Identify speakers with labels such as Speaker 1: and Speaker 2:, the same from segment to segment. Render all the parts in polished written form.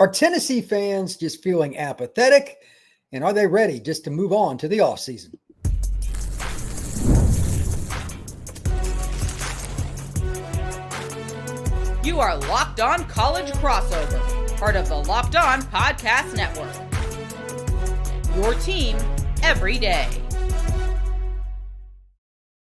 Speaker 1: Are Tennessee fans just feeling apathetic? And are they ready just to move on to the offseason?
Speaker 2: You are Locked On College Crossover, part of the Locked On Podcast Network. Your team every day.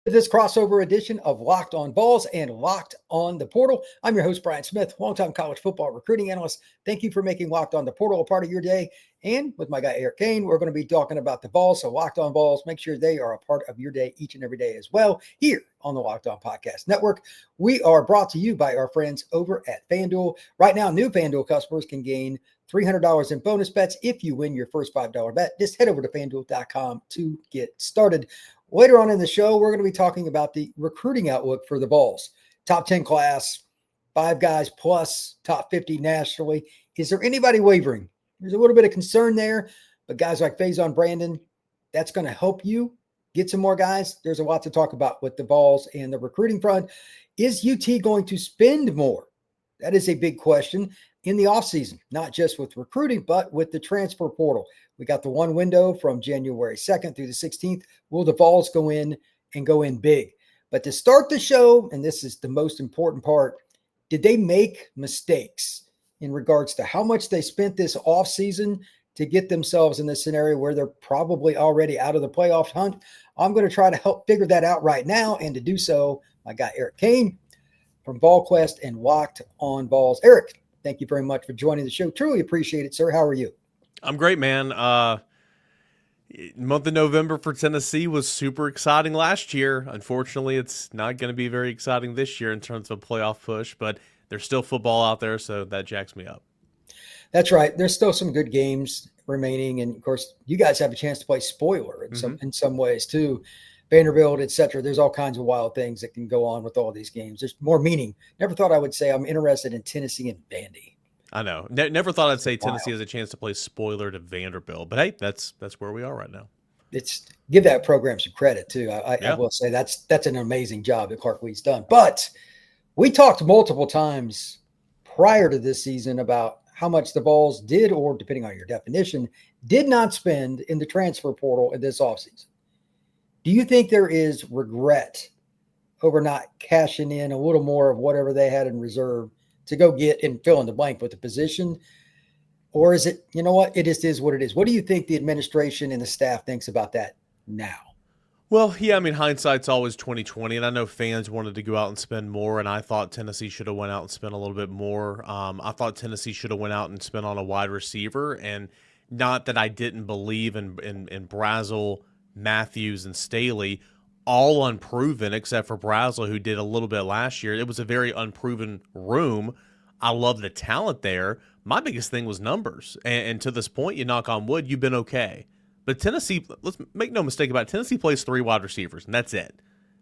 Speaker 1: This crossover edition of Locked On Vols and Locked On the Portal. I'm your host, Brian Smith, longtime college football recruiting analyst. Thank you for making Locked On the Portal a part of your day. And with my guy, Eric Kane, we're going to be talking about the Vols. So Locked On Vols, make sure they are a part of your day each and every day as well here on the Locked On Podcast Network. We are brought to you by our friends over at FanDuel. Right now, new FanDuel customers can gain $300 in bonus bets if you win your first $5 bet. Just head over to FanDuel.com to get started. Later on in the show, we're going to be talking about the recruiting outlook for the Vols. Top 10 class, 5 guys plus, top 50 nationally. Is there anybody wavering? There's a little bit of concern there, but guys like Faizon Brandon, that's going to help you get some more guys. There's a lot to talk about with the Vols and the recruiting front. Is UT going to spend more? That is a big question in the offseason, not just with recruiting, but with the transfer portal. We got the one window from January 2nd through the 16th. Will the Vols go in and go in big? But to start the show, and this is the most important part, did they make mistakes in regards to how much they spent this offseason to get themselves in this scenario where they're probably already out of the playoff hunt? I'm going to try to help figure that out right now. And to do so, my guy Eric Kane from VolQuest and Locked On Vols. Eric, thank you very much for joining the show. Truly appreciate it, sir. How are you?
Speaker 3: I'm great, man. Month of November for Tennessee was super exciting last year. Unfortunately, it's not going to be very exciting this year in terms of a playoff push, but there's still football out there, so that jacks me up.
Speaker 1: That's right. There's still some good games remaining, and of course, you guys have a chance to play spoiler in some ways too. Vanderbilt, etc. There's all kinds of wild things that can go on with all these games. There's more meaning. Never thought I would say I'm interested in Tennessee and Vandy.
Speaker 3: I know. Never thought I'd say Tennessee has a chance to play spoiler to Vanderbilt, but hey, that's where we are right now.
Speaker 1: It's give that program some credit too. I will say that's an amazing job that Clark Lee's done. But we talked multiple times prior to this season about how much the Vols did, or depending on your definition, did not spend in the transfer portal in this offseason. Do you think there is regret over not cashing in a little more of whatever they had in reserve to go get and fill in the blank with the position? Or is it, you know what, it just is what it is? What do you think the administration and the staff thinks about that now?
Speaker 3: Well, yeah, I mean, hindsight's always 20/20, and I know fans wanted to go out and spend more, and I thought Tennessee should have went out and spent a little bit more. I thought Tennessee should have went out and spent on a wide receiver, and not that I didn't believe in Brazel, Matthews, and Staley, all unproven except for Brazel, who did a little bit last year. It was a very unproven room. I love the talent there. My biggest thing was numbers. And to this point, you knock on wood, you've been okay. But Tennessee, let's make no mistake about it, Tennessee plays 3 wide receivers, and that's it.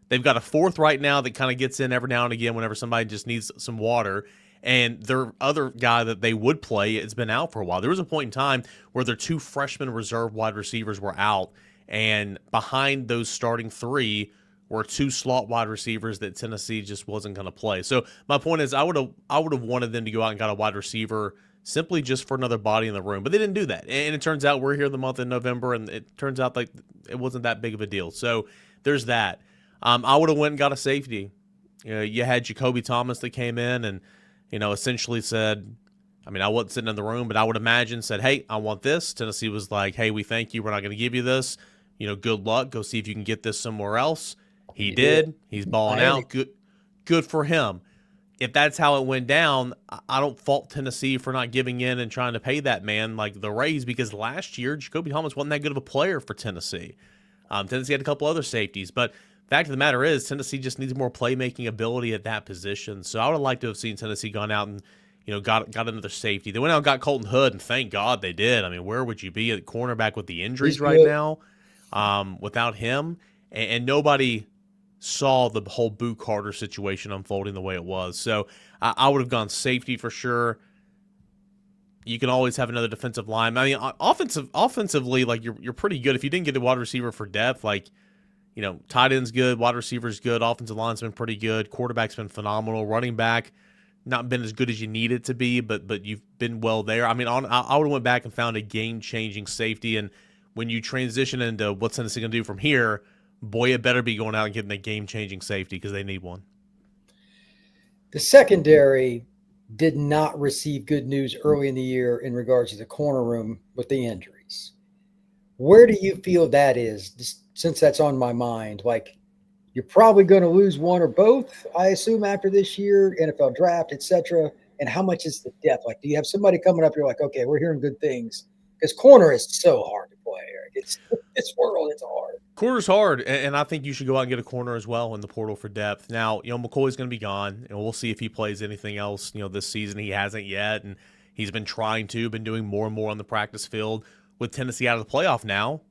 Speaker 3: They've got a 4th right now that kind of gets in every now and again whenever somebody just needs some water. And their other guy that they would play has been out for a while. There was a point in time where their 2 freshman reserve wide receivers were out, and behind those starting 3 were 2 slot wide receivers that Tennessee just wasn't going to play. So my point is I would have wanted them to go out and got a wide receiver simply just for another body in the room. But they didn't do that. And it turns out we're here the month of November, and it turns out like it wasn't that big of a deal. So there's that. I would have went and got a safety. You had Jacoby Thomas that came in and, essentially said, I mean, I wasn't sitting in the room, but I would imagine said, hey, I want this. Tennessee was like, hey, we thank you. We're not going to give you this. Good luck. Go see if you can get this somewhere else. He did. He's balling out. Good for him. If that's how it went down, I don't fault Tennessee for not giving in and trying to pay that man like the raise, because last year Jacoby Thomas wasn't that good of a player for Tennessee. Tennessee had a couple other safeties, but fact of the matter is Tennessee just needs more playmaking ability at that position. So I would have liked to have seen Tennessee gone out and got another safety. They went out and got Colton Hood, and thank God they did. I mean, where would you be at cornerback with the injuries right now without him? And nobody saw the whole Boo Carter situation unfolding the way it was. So I would have gone safety for sure. You can always have another defensive line. I mean, offensively, like you're pretty good. If you didn't get a wide receiver for depth, like, tight end's good, wide receiver's good, offensive line's been pretty good, quarterback's been phenomenal, running back, not been as good as you need it to be, but you've been well there. I mean, I would have went back and found a game-changing safety, and when you transition into what's Tennessee going to do from here, boy, it better be going out and getting a game-changing safety because they need one.
Speaker 1: The secondary did not receive good news early in the year in regards to the corner room with the injuries. Where do you feel that is, just since that's on my mind? Like, you're probably going to lose one or both, I assume, after this year, NFL draft, etc. And how much is the depth? Like, do you have somebody coming up, you're like, okay, we're hearing good things? Because corner is so hard to play. It's this world, it's hard.
Speaker 3: Corner's hard, and I think you should go out and get a corner as well in the portal for depth. Now, McCoy's going to be gone, and we'll see if he plays anything else, this season. He hasn't yet, and he's been been doing more and more on the practice field. With Tennessee out of the playoff now,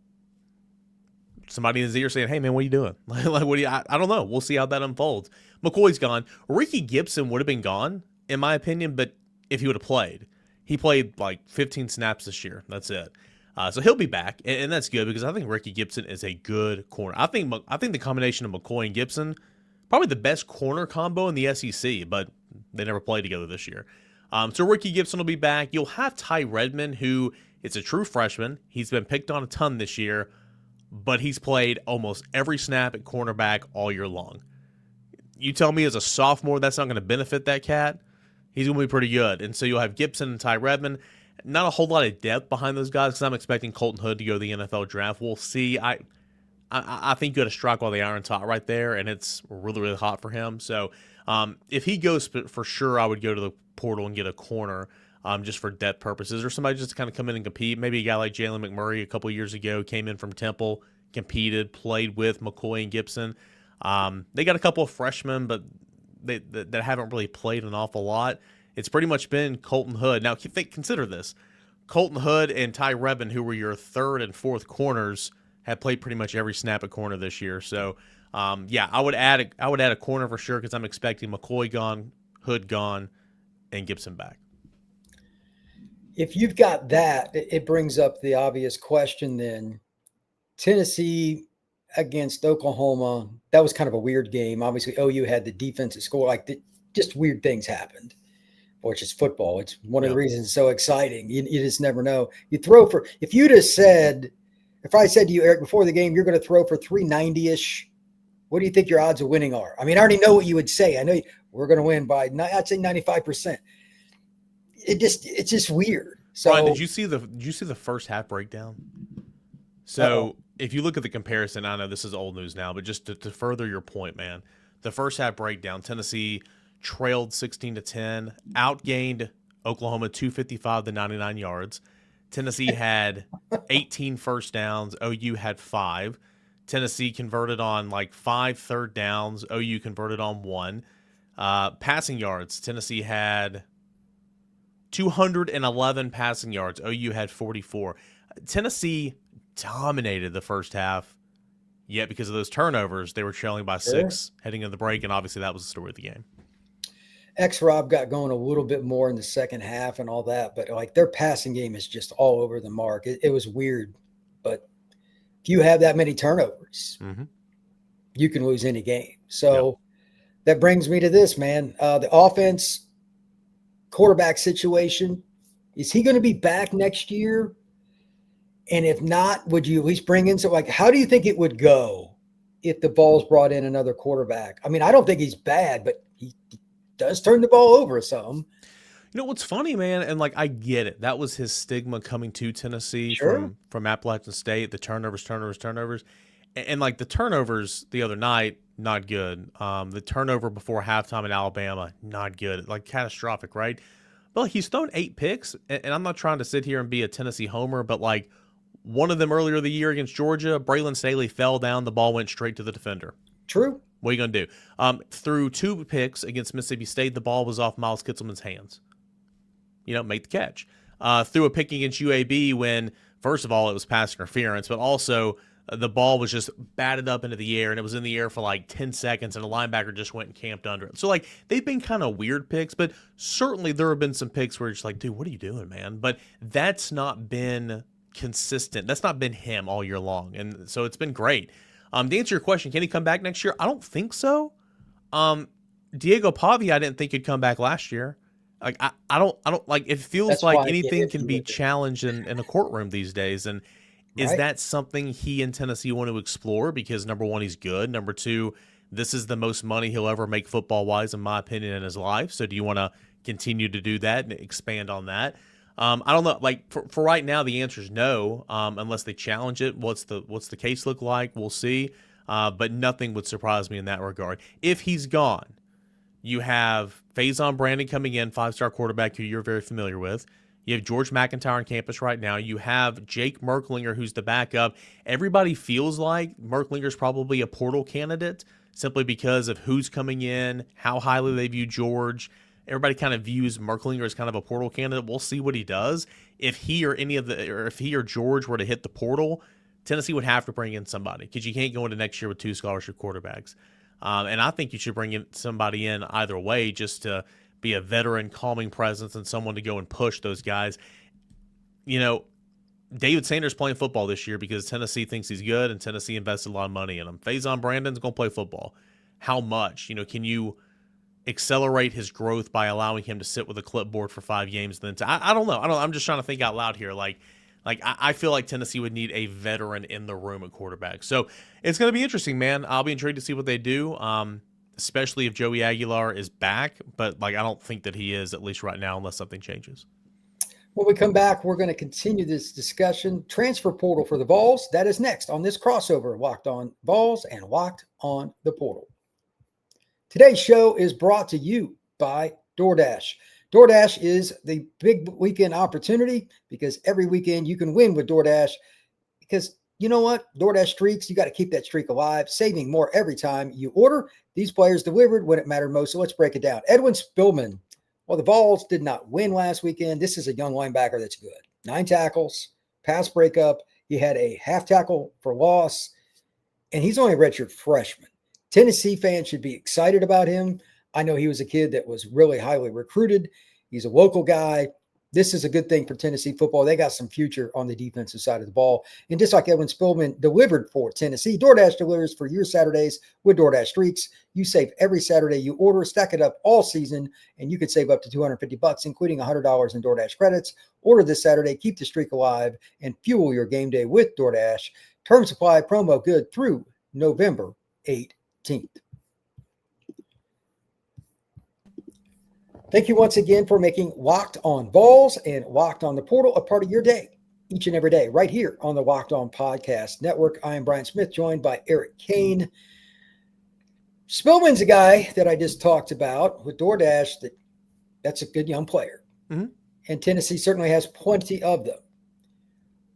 Speaker 3: somebody in his ear saying, hey, man, what are you doing? Like, what do you – I don't know. We'll see how that unfolds. McCoy's gone. Ricky Gibson would have been gone, in my opinion, but if he would have played. He played like 15 snaps this year. That's it. So he'll be back, and that's good because I think Ricky Gibson is a good corner. I think the combination of McCoy and Gibson, probably the best corner combo in the SEC, but they never played together this year. So Ricky Gibson will be back. You'll have Ty Redmond, who is a true freshman. He's been picked on a ton this year, but he's played almost every snap at cornerback all year long. You tell me as a sophomore that's not going to benefit that cat? He's going to be pretty good. And so you'll have Gibson and Ty Redmond. Not a whole lot of depth behind those guys because I'm expecting Colton Hood to go to the NFL draft. We'll see. I think you got to strike while the iron's hot right there, and it's really, really hot for him. So if he goes for sure, I would go to the portal and get a corner just for depth purposes, or somebody just to kind of come in and compete. Maybe a guy like Jalen McMurray a couple years ago came in from Temple, competed, played with McCoy and Gibson. They got a couple of freshmen, but that haven't really played an awful lot. It's pretty much been Colton Hood. Now, consider this. Colton Hood and Ty Redmond, who were your third and fourth corners, have played pretty much every snap at corner this year. So, I would add a corner for sure because I'm expecting McCoy gone, Hood gone, and Gibson back.
Speaker 1: If you've got that, it brings up the obvious question then. Tennessee against Oklahoma, that was kind of a weird game. Obviously, OU had the defensive score. Just weird things happened. Which is football. It's one of the reasons it's so exciting. You just never know. You throw for – if I said to you, Eric, before the game, you're going to throw for 390-ish, what do you think your odds of winning are? I mean, I already know what you would say. I know we're going to win by, I'd say 95%. It's just weird. So,
Speaker 3: Brian, did you see the first half breakdown? So if you look at the comparison, I know this is old news now, but just to further your point, man, the first half breakdown, Tennessee – trailed 16-10, outgained Oklahoma 255 to 99 yards. Tennessee had 18 first downs. OU had 5. Tennessee converted on 5 third downs. OU converted on 1. Passing yards, Tennessee had 211 passing yards. OU had 44. Tennessee dominated the first half, yet because of those turnovers, they were trailing by 6 heading into the break, and obviously that was the story of the game.
Speaker 1: X-Rob got going a little bit more in the second half and all that, but their passing game is just all over the mark. It was weird, but if you have that many turnovers, you can lose any game. So that brings me to this, man. The offense quarterback situation, is he going to be back next year? And if not, would you at least bring in how do you think it would go if the Vols brought in another quarterback? I mean, I don't think he's bad, but he does turn the ball over some.
Speaker 3: You know what's funny, man, and I get it. That was his stigma coming to Tennessee from Appalachian State. The turnovers, and the turnovers the other night, not good. The turnover before halftime in Alabama, not good. Catastrophic, right? But he's thrown 8 picks, and I'm not trying to sit here and be a Tennessee homer, but one of them earlier the year against Georgia, Braylon Staley fell down, the ball went straight to the defender.
Speaker 1: True.
Speaker 3: What are you going to do? Through 2 picks against Mississippi State, the ball was off Miles Kitselman's hands. Make the catch. Threw a pick against UAB when, first of all, it was pass interference, but also the ball was just batted up into the air, and it was in the air for 10 seconds, and a linebacker just went and camped under it. So, they've been kind of weird picks, but certainly there have been some picks where it's dude, what are you doing, man? But that's not been consistent. That's not been him all year long, and so it's been great. To answer your question, can he come back next year? I don't think so. Diego Pavia, I didn't think could come back last year. Like I don't like. It feels
Speaker 1: That's
Speaker 3: like
Speaker 1: why I get
Speaker 3: anything can
Speaker 1: iffy
Speaker 3: be
Speaker 1: with it,
Speaker 3: challenged in a courtroom these days. And is
Speaker 1: right?
Speaker 3: that something he and Tennessee want to explore? Because number one, he's good. Number two, this is the most money he'll ever make football wise, in my opinion, in his life. So do you want to continue to do that and expand on that? I don't know. Like for right now, the answer is no, unless they challenge it. What's the case look like? We'll see. But nothing would surprise me in that regard. If he's gone, you have Faizon Brandon coming in, 5-star quarterback who you're very familiar with. You have George McIntyre on campus right now. You have Jake Merklinger, who's the backup. Everybody feels like Merklinger's probably a portal candidate simply because of who's coming in, how highly they view George. Everybody kind of views Merklinger as kind of a portal candidate. We'll see what he does. If he or George were to hit the portal, Tennessee would have to bring in somebody because you can't go into next year with 2 scholarship quarterbacks. And I think you should bring in somebody in either way just to be a veteran, calming presence and someone to go and push those guys. You know, David Sanders playing football this year because Tennessee thinks he's good and Tennessee invested a lot of money in him. Faizon Brandon's going to play football. How much? Can you accelerate his growth by allowing him to sit with a clipboard for 5 games? I don't know. I'm just trying to think out loud here. I feel like Tennessee would need a veteran in the room at quarterback. So it's going to be interesting, man. I'll be intrigued to see what they do, especially if Joey Aguilar is back. But I don't think that he is, at least right now, unless something changes.
Speaker 1: When we come back, we're going to continue this discussion. Transfer portal for the Vols. That is next on this crossover, Locked On Vols and Locked On the Portal. Today's show is brought to you by DoorDash. DoorDash is the big weekend opportunity because every weekend you can win with DoorDash because you know what? DoorDash Streaks, you got to keep that streak alive, saving more every time you order. These players delivered when it mattered most, so let's break it down. Edwin Spillman. Well, the Vols did not win last weekend. This is a young linebacker that's good. 9 tackles, pass breakup. He had a half tackle for loss, and he's only a redshirt freshman. Tennessee fans should be excited about him. I know he was a kid that was really highly recruited. He's a local guy. This is a good thing for Tennessee football. They got some future on the defensive side of the ball. And just like Edwin Spillman delivered for Tennessee, DoorDash delivers for your Saturdays with DoorDash Streaks. You save every Saturday you order, stack it up all season, and you could save up to $250, including $100 in DoorDash credits. Order this Saturday, keep the streak alive, and fuel your game day with DoorDash. Term supply promo good through November 18th. Thank you once again for making Locked On Vols and Locked On the Portal a part of your day, each and every day, right here on the Locked On Podcast Network. I am Brian Smith, joined by Eric Kane. Spillman's a guy that I just talked about with DoorDash. That's a good young player.
Speaker 3: Mm-hmm.
Speaker 1: And Tennessee certainly has plenty of them.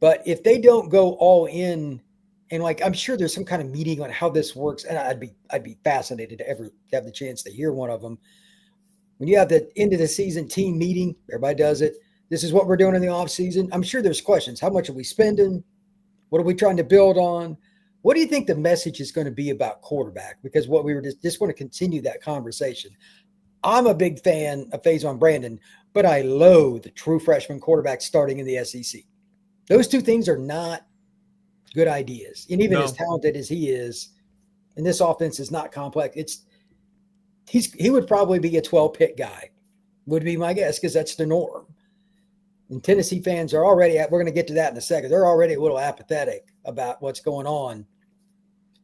Speaker 1: But if they don't go all in, and I'm sure there's some kind of meeting on how this works, and I'd be fascinated to ever have the chance to hear one of them. When you have the end of the season team meeting, everybody does it. This is what we're doing in the offseason. I'm sure there's questions. How much are we spending? What are we trying to build on? What do you think the message is going to be about quarterback? Because what we were just want to continue that conversation. I'm a big fan of Faizon Brandon, but I loathe the true freshman quarterback starting in the SEC. Those two things are not good ideas. And even as talented as he is, and this offense is not complex, he would probably be a 12-pick guy, would be my guess, because that's the norm. And Tennessee fans are already, we're going to get to that in a second, they're already a little apathetic about what's going on.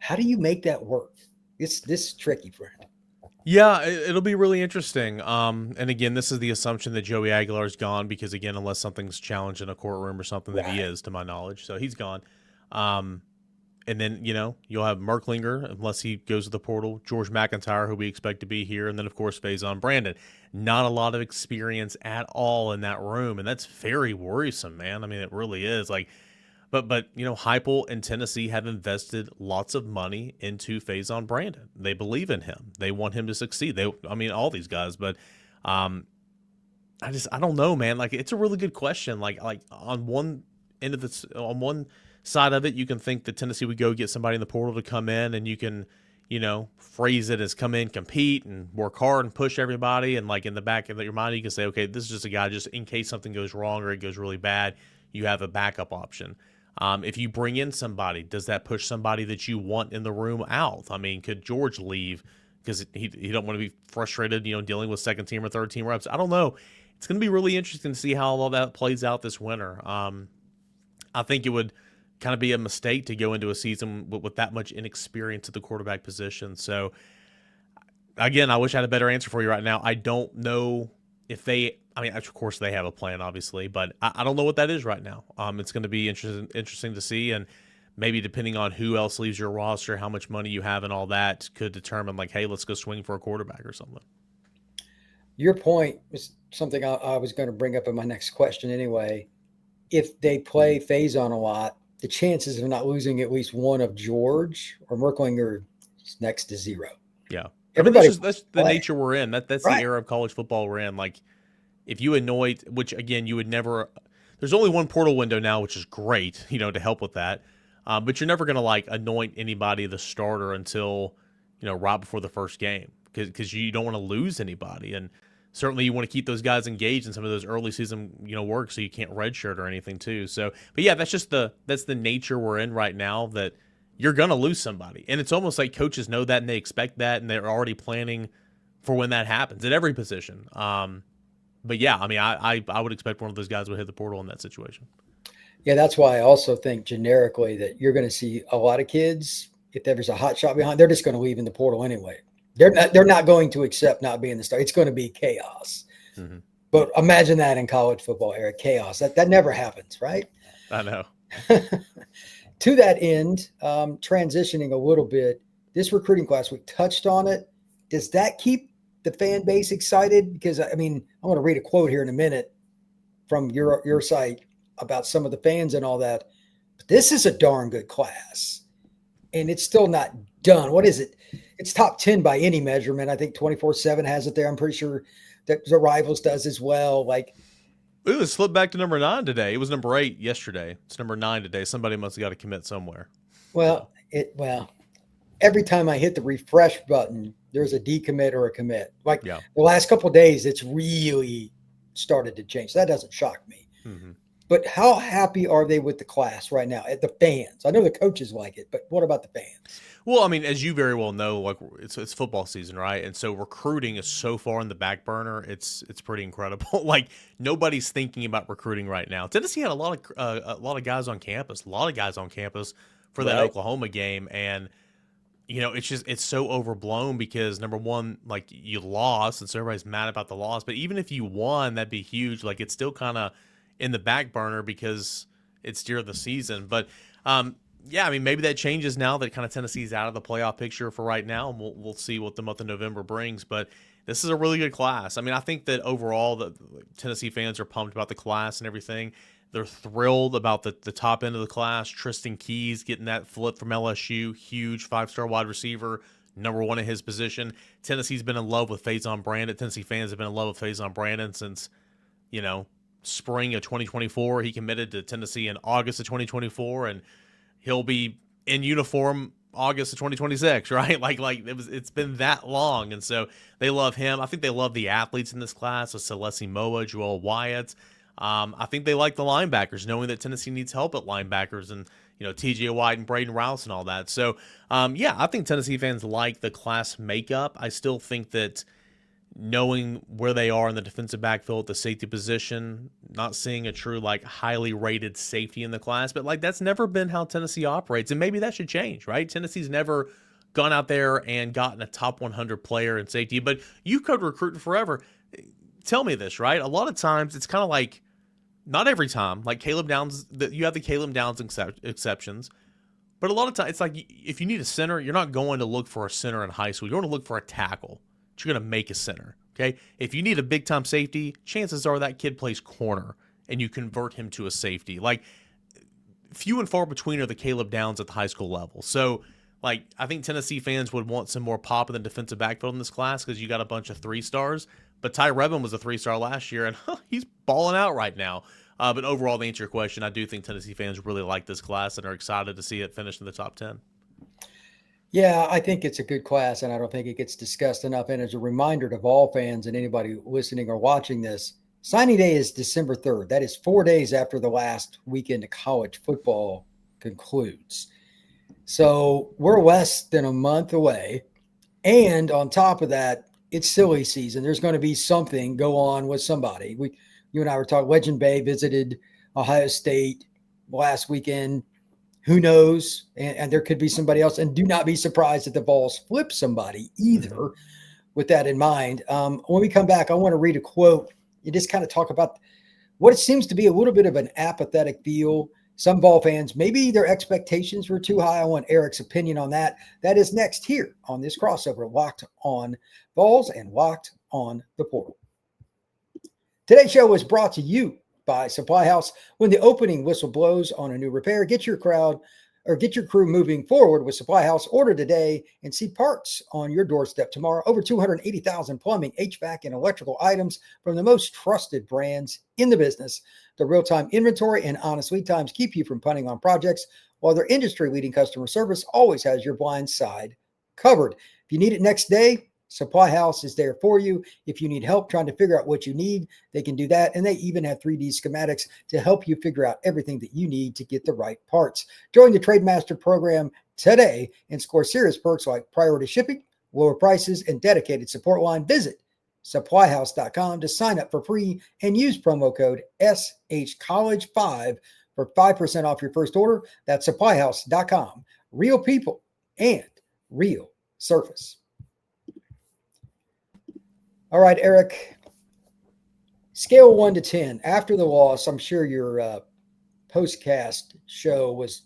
Speaker 1: How do you make that work? This is tricky for him.
Speaker 3: Yeah, it'll be really interesting. And again, this is the assumption that Joey Aguilar is gone because, again, unless something's challenged in a courtroom or something that he is, to my knowledge. So he's gone. And then, you'll have Merklinger, unless he goes to the portal, George McIntyre, who we expect to be here, and then, of course, Faizon Brandon. Not a lot of experience at all in that room, and that's very worrisome, man. I mean, it really is. But Heupel and Tennessee have invested lots of money into Faizon Brandon. They believe in him. They want him to succeed. All these guys, but I don't know, man. It's a really good question. On one end of this, on one side of it, you can think that Tennessee would go get somebody in the portal to come in, and you can, phrase it as come in, compete, and work hard and push everybody. And in the back of your mind, you can say, okay, this is just a guy just in case something goes wrong or it goes really bad, you have a backup option. If you bring in somebody, does that push somebody that you want in the room out? I mean, could George leave because he don't want to be frustrated, dealing with second team or third team reps. I don't know. It's going to be really interesting to see how all that plays out this winter. I think it would kind of be a mistake to go into a season with that much inexperience at the quarterback position. So, again, I wish I had a better answer for you right now. I don't know if they – I mean, of course they have a plan, obviously, but I don't know what that is right now. It's going to be interesting to see, and maybe depending on who else leaves your roster, how much money you have and all that could determine, like, hey, let's go swing for a quarterback or something.
Speaker 1: Your point was something I was going to bring up in my next question anyway. If they play Faizon a lot, the chances of not losing at least one of George or Merklinger is next to zero.
Speaker 3: Yeah.
Speaker 1: Everybody,
Speaker 3: that's the nature we're in. That's
Speaker 1: right.
Speaker 3: The era of college football we're in. Like, if you anoint, which, again, you would never – there's only one portal window now, which is great, to help with that. But you're never going to, like, anoint anybody the starter until, right before the first game because you don't want to lose anybody. And certainly you want to keep those guys engaged in some of those early season, work so you can't redshirt or anything too. So, but yeah, that's the nature we're in right now, that you're going to lose somebody. And it's almost like coaches know that and they expect that and they're already planning for when that happens at every position. But yeah, I mean, I would expect one of those guys would hit the portal in that situation.
Speaker 1: Yeah, that's why I also think generically that you're going to see a lot of kids, if there's a hot shot behind, they're just going to leave in the portal anyway. They're not going to accept not being the star. It's going to be chaos. Mm-hmm. But imagine that in college football era, chaos. That never happens, right?
Speaker 3: I know.
Speaker 1: To that end, transitioning a little bit, this recruiting class, we touched on it. Does that keep the fan base excited? Because, I mean, I want to read a quote here in a minute from your site about some of the fans and all that. But this is a darn good class. And it's still not done. What is it? It's top 10 by any measurement. I think 24/7 has it there. I'm pretty sure that the Rivals does as well. Like,
Speaker 3: it was slipped back to number 9 today. It was number 8 yesterday. It's number 9 today. Somebody must have got to commit somewhere.
Speaker 1: Well, every time I hit the refresh button, there's a decommit or a commit. Like the last couple of days, it's really started to change. So that doesn't shock me. Mm-hmm. But how happy are they with the class right now? The fans, I know the coaches like it, but what about the fans?
Speaker 3: Well, I mean, as you very well know, like it's football season, right? And so recruiting is so far in the back burner. It's pretty incredible. Like nobody's thinking about recruiting right now. Tennessee had a lot of guys on campus, for that Oklahoma game, and it's so overblown because number one, like you lost, and so everybody's mad about the loss. But even if you won, that'd be huge. Like it's still kind of in the back burner because it's during the season. But yeah, I mean, maybe that changes now that kind of Tennessee's out of the playoff picture for right now, and we'll see what the month of November brings. But this is a really good class. I mean, I think that overall the Tennessee fans are pumped about the class and everything. They're thrilled about the top end of the class. Tristan Keys getting that flip from LSU, huge 5-star wide receiver, number 1 in his position. Tennessee's been in love with Faizon Brandon. Tennessee fans have been in love with Faizon Brandon since, spring of 2024. He committed to Tennessee in August of 2024, and he'll be in uniform August of 2026, right? Like it's been that long, and so they love him. I think they love the athletes in this class, so Celeste Moa, Joel Wyatt. I think they like the linebackers, knowing that Tennessee needs help at linebackers, and TJ White and Braden Rouse and all that. So yeah, I think Tennessee fans like the class makeup. I still think that knowing where they are in the defensive backfield at the safety position, not seeing a true like highly rated safety in the class, but like that's never been how Tennessee operates, and maybe that should change, right? Tennessee's never gone out there and gotten a top 100 player in safety, but you could recruit forever. Tell me this, right? A lot of times it's kind of like, not every time, like Caleb Downs, you have the Caleb Downs exceptions, but a lot of times it's like if you need a center, you're not going to look for a center in high school. You're going to look for a tackle. You're going to make a center, okay? If you need a big-time safety, chances are that kid plays corner, and you convert him to a safety. Like, few and far between are the Caleb Downs at the high school level. So, like, I think Tennessee fans would want some more pop in the defensive backfield in this class because you got a bunch of 3-stars. But Ty Redmond was a 3-star last year, and he's balling out right now. But overall, to answer your question, I do think Tennessee fans really like this class and are excited to see it finish in the top 10.
Speaker 1: Yeah, I think it's a good class, and I don't think it gets discussed enough. And as a reminder to all fans and anybody listening or watching this, signing day is December 3rd. That is 4 days after the last weekend of college football concludes. So we're less than a month away, And on top of that, it's silly season. There's going to be something go on with somebody. You and I were talking. Legend Bay visited Ohio State last weekend. Who knows? And there could be somebody else. And do not be surprised if the Vols flip somebody either. With that in mind, when we come back, I want to read a quote. You just kind of talk about what it seems to be a little bit of an apathetic feel. Some Vol fans, maybe their expectations were too high. I want Eric's opinion on that. That is next here on this crossover, Locked on Vols and Locked on the Portal. Today's show was brought to you by SupplyHouse. When the opening whistle blows on a new repair, get your crew moving forward with SupplyHouse. Order today and see parts on your doorstep tomorrow. Over 280,000 plumbing, HVAC, and electrical items from the most trusted brands in the business. The real-time inventory and honest lead times keep you from punting on projects, while their industry-leading customer service always has your blind side covered. If you need it next day, SupplyHouse is there for you. If you need help trying to figure out what you need, they can do that. And they even have 3D schematics to help you figure out everything that you need to get the right parts. Join the TradeMaster program today and score serious perks like priority shipping, lower prices, and dedicated support line. Visit supplyhouse.com to sign up for free and use promo code SHCollege5 for 5% off your first order. That's supplyhouse.com. Real people and real service. All right, Eric, scale 1 to 10. After the loss, I'm sure your postcast show was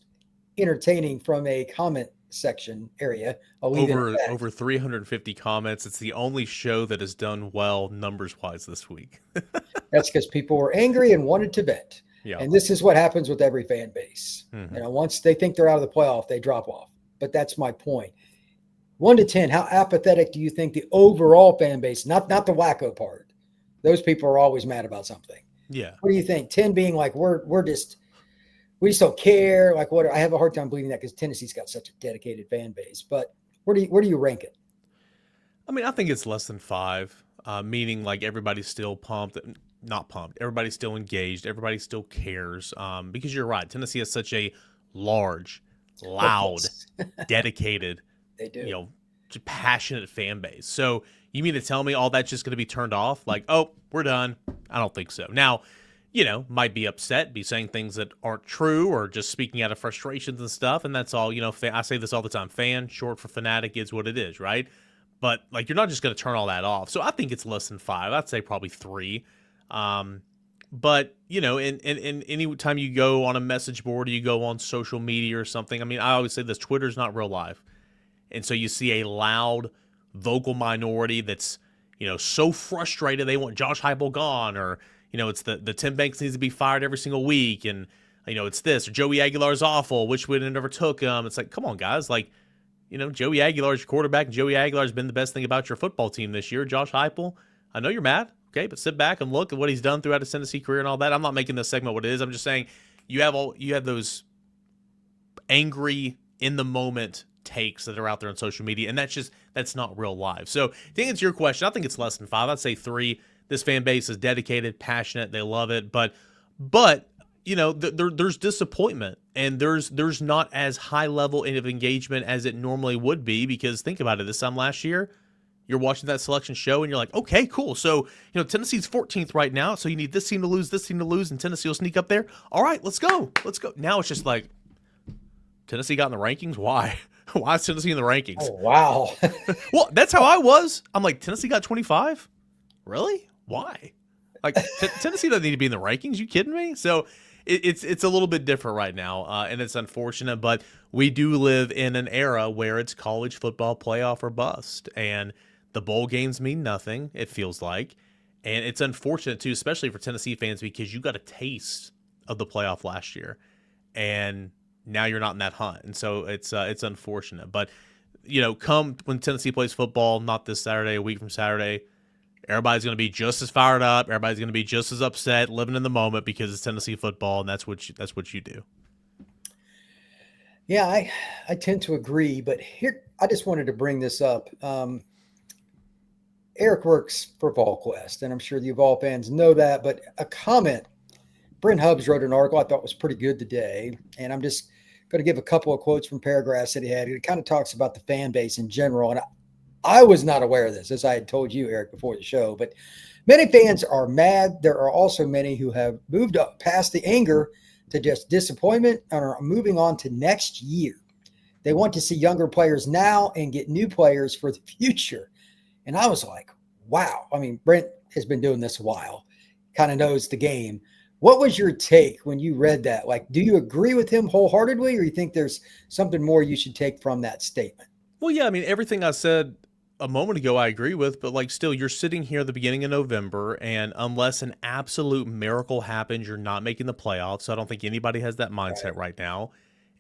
Speaker 1: entertaining from a comment section area.
Speaker 3: Over 350 comments. It's the only show that has done well numbers-wise this week.
Speaker 1: That's because people were angry and wanted to vent.
Speaker 3: Yeah.
Speaker 1: And this is what happens with every fan base.
Speaker 3: Mm-hmm.
Speaker 1: Once they think they're out of the playoff, they drop off. But that's my point. 1 to 10, how apathetic do you think the overall fan base, not the wacko part? Those people are always mad about something.
Speaker 3: Yeah.
Speaker 1: What do you think? 10 being like we just don't care. Like what? I have a hard time believing that because Tennessee's got such a dedicated fan base. But where do you rank it?
Speaker 3: I mean, I think it's less than 5, meaning like everybody's still pumped. Not pumped. Everybody's still engaged. Everybody still cares. Because you're right. Tennessee has such a large, loud, dedicated,
Speaker 1: they do.
Speaker 3: Passionate fan base. So you mean to tell me all that's just going to be turned off? Like, oh, we're done? I don't think so. Now, might be upset, be saying things that aren't true or just speaking out of frustrations and stuff. And that's all, I say this all the time. Fan, short for fanatic, is what it is, right? But like, you're not just going to turn all that off. So I think it's less than 5. I'd say probably 3. But, in any time you go on a message board or you go on social media or something, I mean, I always say this, Twitter's not real life. And so you see a loud, vocal minority that's, so frustrated they want Josh Heupel gone, or, it's the Tim Banks needs to be fired every single week, and, it's this, or Joey Aguilar's awful, which we never took him. It's like, come on, guys. Like, Joey Aguilar's your quarterback, and Joey Aguilar's been the best thing about your football team this year. Josh Heupel, I know you're mad, okay, but sit back and look at what he's done throughout his Tennessee career and all that. I'm not making this segment what it is. I'm just saying you have those angry, in the moment takes that are out there on social media, and that's not real live. So to answer your question, I think it's less than 5. I'd say 3. This fan base is dedicated, passionate, they love it, but there's disappointment, and there's not as high level of engagement as it normally would be, because think about it, this time last year you're watching that selection show and you're like, okay, cool, so Tennessee's 14th right now, so you need this team to lose, and Tennessee will sneak up there. All right, let's go. Now it's just like, Tennessee got in the rankings? Why? Why is Tennessee in the rankings?
Speaker 1: Oh, wow.
Speaker 3: Well, that's how I was. I'm like, Tennessee got 25? Really? Why? Like, Tennessee doesn't need to be in the rankings. You kidding me? So it's a little bit different right now, and it's unfortunate. But we do live in an era where it's college football playoff or bust, and the bowl games mean nothing, it feels like. And it's unfortunate, too, especially for Tennessee fans, because you got a taste of the playoff last year. And now you're not in that hunt, and so it's unfortunate. But come when Tennessee plays football, not this Saturday, a week from Saturday, everybody's going to be just as fired up. Everybody's going to be just as upset, living in the moment, because it's Tennessee football, and that's what you do.
Speaker 1: Yeah, I tend to agree, but here I just wanted to bring this up. Eric works for VolQuest, and I'm sure the Vol fans know that. But a comment. Brent Hubbs wrote an article I thought was pretty good today, and I'm just going to give a couple of quotes from paragraphs that he had. It kind of talks about the fan base in general, and I was not aware of this, as I had told you, Eric, before the show, but many fans are mad. There are also many who have moved up past the anger to just disappointment and are moving on to next year. They want to see younger players now and get new players for the future. And I was like, wow. I mean, Brent has been doing this a while, kind of knows the game. What was your take when you read that? Like, do you agree with him wholeheartedly, or you think there's something more you should take from that statement?
Speaker 3: Well, yeah, I mean, everything I said a moment ago, I agree with, but like still, you're sitting here at the beginning of November, and unless an absolute miracle happens, you're not making the playoffs. So I don't think anybody has that mindset right now.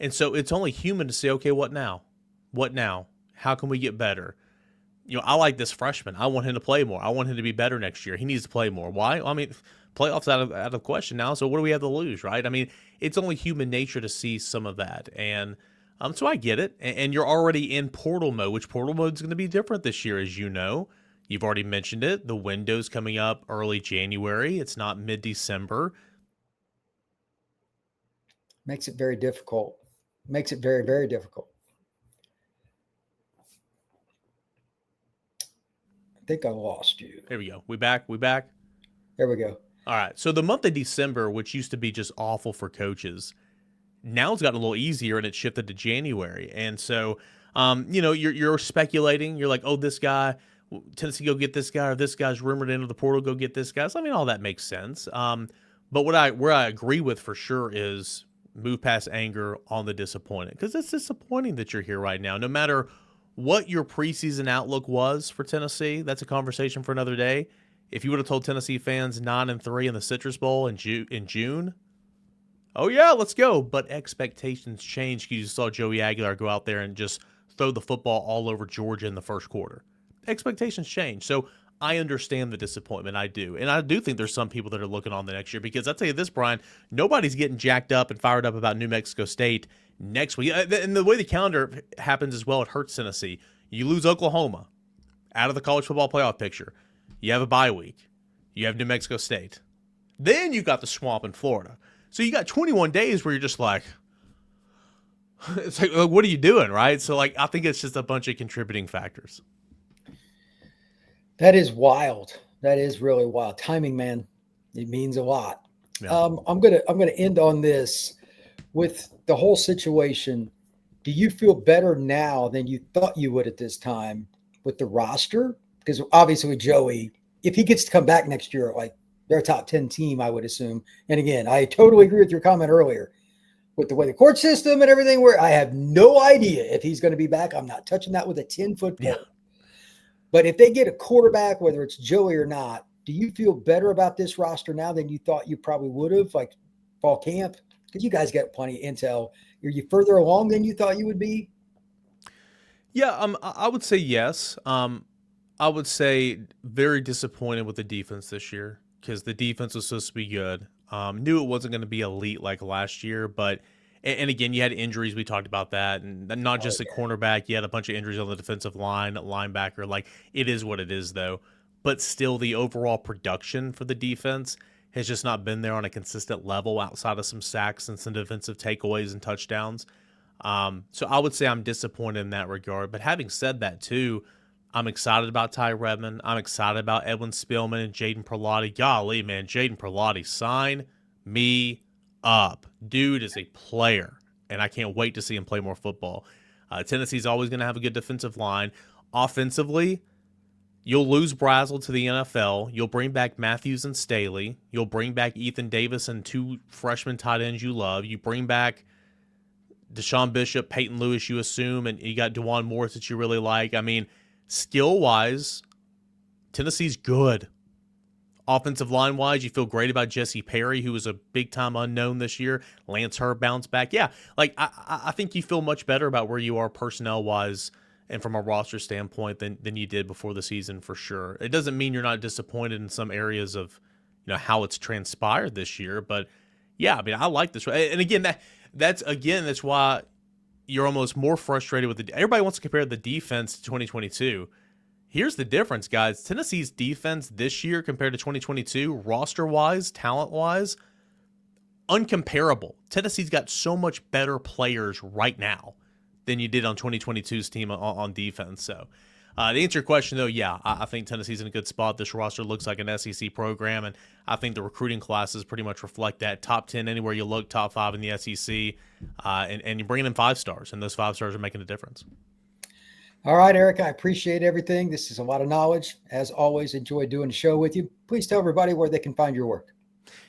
Speaker 3: And so it's only human to say, okay, what now? What now? How can we get better? You know, I like this freshman. I want him to play more. I want him to be better next year. He needs to play more. Why? I mean, playoffs out of question now. So what do we have to lose, right? I mean, it's only human nature to see some of that. And so I get it. And you're already in portal mode, which portal mode is going to be different this year, as you know. You've already mentioned it. The window's coming up early January. It's not mid-December.
Speaker 1: Makes it very difficult. Makes it very, very difficult. I think I lost you.
Speaker 3: There we go. We back?
Speaker 1: There we go.
Speaker 3: All right. So the month of December, which used to be just awful for coaches, now it's gotten a little easier and it shifted to January. And so, you know, you're speculating. You're like, oh, this guy, Tennessee, go get this guy, or this guy's rumored to enter the portal, go get this guy. So, I mean, all that makes sense. But where I agree with for sure is move past anger on the disappointed, because it's disappointing that you're here right now. No matter what your preseason outlook was for Tennessee, that's a conversation for another day. If you would have told Tennessee fans 9-3 in the Citrus Bowl in June, oh yeah, let's go. But expectations changed because you saw Joey Aguilar go out there and just throw the football all over Georgia in the first quarter. Expectations change. So I understand the disappointment. I do. And I do think there's some people that are looking on the next year, because I'll tell you this, Brian, nobody's getting jacked up and fired up about New Mexico State next week. And the way the calendar happens as well, it hurts Tennessee. You lose Oklahoma out of the college football playoff picture. You have a bye week. You have New Mexico State. Then you got the swamp in Florida. So you got 21 days where you're just like, it's like, what are you doing, right? So, like, I think it's just a bunch of contributing factors.
Speaker 1: That is wild. That is really wild. Timing, man, it means a lot.
Speaker 3: Yeah.
Speaker 1: I'm gonna end on this with the whole situation. Do you feel better now than you thought you would at this time with the roster? Because obviously with Joey, if he gets to come back next year, like, they're a top 10 team, I would assume. And again, I totally agree with your comment earlier with the way the court system and everything, where I have no idea if he's going to be back. I'm not touching that with a 10-foot pole. Yeah. But if they get a quarterback, whether it's Joey or not, do you feel better about this roster now than you thought you probably would have, like fall camp? Because you guys got plenty of intel. Are you further along than you thought you would be?
Speaker 3: Yeah, I would say yes. I would say very disappointed with the defense this year, because the defense was supposed to be good. Knew it wasn't going to be elite like last year, but and again, you had injuries. We talked about that, and not just a cornerback. You had a bunch of injuries on the defensive line, linebacker. Like, it is what it is, though. But still, the overall production for the defense has just not been there on a consistent level outside of some sacks and some defensive takeaways and touchdowns. So I would say I'm disappointed in that regard. But having said that, too, I'm excited about Ty Redmond. I'm excited about Edwin Spillman and Jaden Perlotti. Golly, man, Jaden Perlotti, sign me up. Dude is a player, and I can't wait to see him play more football. Tennessee's always going to have a good defensive line. Offensively, you'll lose Brazel to the NFL. You'll bring back Matthews and Staley. You'll bring back Ethan Davis and two freshman tight ends you love. You bring back Deshaun Bishop, Peyton Lewis, you assume, and you got DeJuan Morris that you really like. I mean, skill-wise, Tennessee's good. Offensive line-wise, you feel great about Jesse Perry, who was a big-time unknown this year. Lance Herb bounced back. Yeah, like I think you feel much better about where you are personnel-wise and from a roster standpoint than you did before the season, for sure. It doesn't mean you're not disappointed in some areas of, you know, how it's transpired this year, but yeah, I mean, I like this. And again, that's why you're almost more frustrated with everybody wants to compare the defense to 2022. Here's the difference, guys. Tennessee's defense this year compared to 2022, roster-wise, talent-wise, uncomparable. Tennessee's got so much better players right now than you did on 2022's team on defense. So To answer your question, though, yeah, I think Tennessee's in a good spot. This roster looks like an SEC program, and I think the recruiting classes pretty much reflect that. Top 10 anywhere you look, top 5 in the SEC, and you're bringing in 5 stars, and those 5 stars are making a difference.
Speaker 1: All right, Eric, I appreciate everything. This is a lot of knowledge. As always, enjoy doing the show with you. Please tell everybody where they can find your work.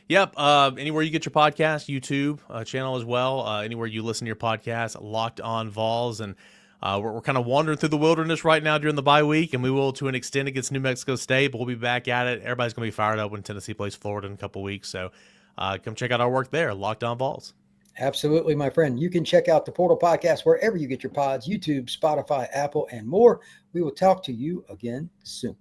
Speaker 3: Yep. Anywhere you get your podcast, YouTube channel as well. Anywhere you listen to your podcast, Locked On Vols. And we're kind of wandering through the wilderness right now during the bye week, and we will to an extent against New Mexico State, but we'll be back at it. Everybody's going to be fired up when Tennessee plays Florida in a couple weeks. So come check out our work there, Locked On Vols.
Speaker 1: Absolutely, my friend. You can check out the Portal Podcast wherever you get your pods, YouTube, Spotify, Apple, and more. We will talk to you again soon.